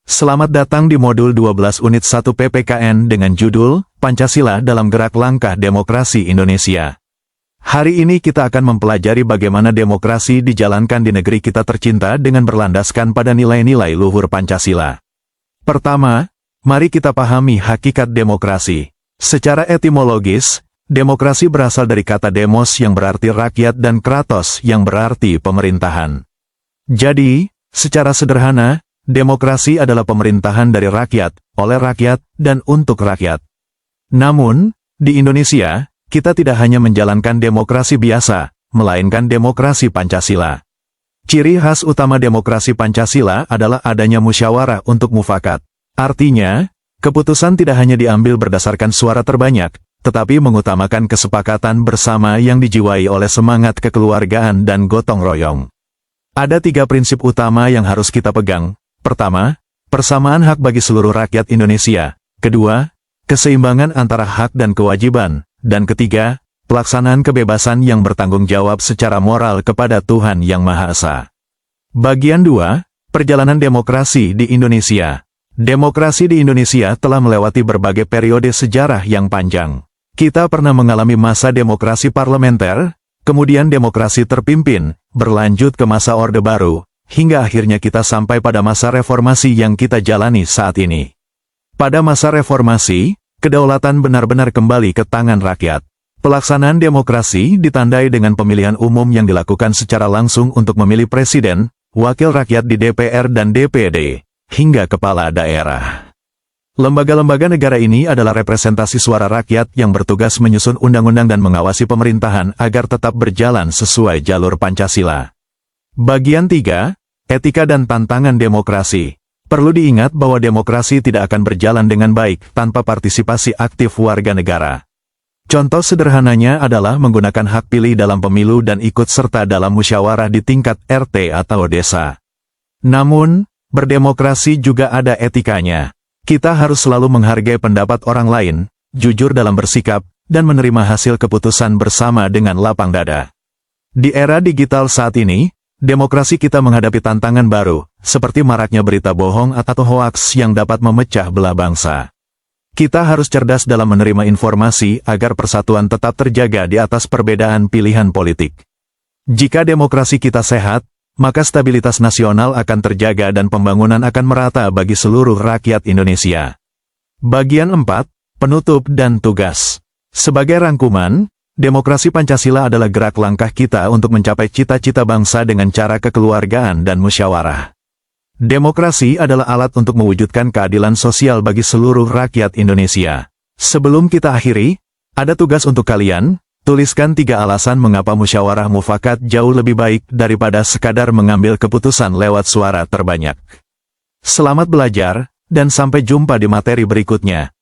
Selamat datang di modul 12 unit 1 PPKN dengan judul Pancasila dalam Gerak Langkah Demokrasi Indonesia. Hari ini kita akan mempelajari bagaimana demokrasi dijalankan di negeri kita tercinta dengan berlandaskan pada nilai-nilai luhur Pancasila. Pertama, mari kita pahami hakikat demokrasi. Secara etimologis, demokrasi berasal dari kata demos yang berarti rakyat dan kratos yang berarti pemerintahan. Jadi, secara sederhana, demokrasi adalah pemerintahan dari rakyat, oleh rakyat, dan untuk rakyat. Namun, di Indonesia, kita tidak hanya menjalankan demokrasi biasa, melainkan demokrasi Pancasila. Ciri khas utama demokrasi Pancasila adalah adanya musyawarah untuk mufakat. Artinya, keputusan tidak hanya diambil berdasarkan suara terbanyak, tetapi mengutamakan kesepakatan bersama yang dijiwai oleh semangat kekeluargaan dan gotong royong. Ada 3 prinsip utama yang harus kita pegang. Pertama, persamaan hak bagi seluruh rakyat Indonesia. Kedua, keseimbangan antara hak dan kewajiban. Dan ketiga, pelaksanaan kebebasan yang bertanggung jawab secara moral kepada Tuhan Yang Maha Esa. Bagian 2, perjalanan demokrasi di Indonesia. Demokrasi di Indonesia telah melewati berbagai periode sejarah yang panjang. Kita pernah mengalami masa demokrasi parlementer, kemudian demokrasi terpimpin, berlanjut ke masa Orde Baru, hingga akhirnya kita sampai pada masa reformasi yang kita jalani saat ini. Pada masa reformasi, kedaulatan benar-benar kembali ke tangan rakyat. Pelaksanaan demokrasi ditandai dengan pemilihan umum yang dilakukan secara langsung untuk memilih presiden, wakil rakyat di DPR dan DPD, hingga kepala daerah. Lembaga-lembaga negara ini adalah representasi suara rakyat yang bertugas menyusun undang-undang dan mengawasi pemerintahan agar tetap berjalan sesuai jalur Pancasila. Bagian 3, etika dan tantangan demokrasi. Perlu diingat bahwa demokrasi tidak akan berjalan dengan baik tanpa partisipasi aktif warga negara. Contoh sederhananya adalah menggunakan hak pilih dalam pemilu dan ikut serta dalam musyawarah di tingkat RT atau desa. Namun, berdemokrasi juga ada etikanya. Kita harus selalu menghargai pendapat orang lain, jujur dalam bersikap, dan menerima hasil keputusan bersama dengan lapang dada. Di era digital saat ini, demokrasi kita menghadapi tantangan baru, seperti maraknya berita bohong atau hoaks yang dapat memecah belah bangsa. Kita harus cerdas dalam menerima informasi agar persatuan tetap terjaga di atas perbedaan pilihan politik. Jika demokrasi kita sehat, maka stabilitas nasional akan terjaga dan pembangunan akan merata bagi seluruh rakyat Indonesia. Bagian 4, penutup dan tugas. Sebagai rangkuman, demokrasi Pancasila adalah gerak langkah kita untuk mencapai cita-cita bangsa dengan cara kekeluargaan dan musyawarah. Demokrasi adalah alat untuk mewujudkan keadilan sosial bagi seluruh rakyat Indonesia. Sebelum kita akhiri, ada tugas untuk kalian, tuliskan 3 alasan mengapa musyawarah mufakat jauh lebih baik daripada sekadar mengambil keputusan lewat suara terbanyak. Selamat belajar, dan sampai jumpa di materi berikutnya.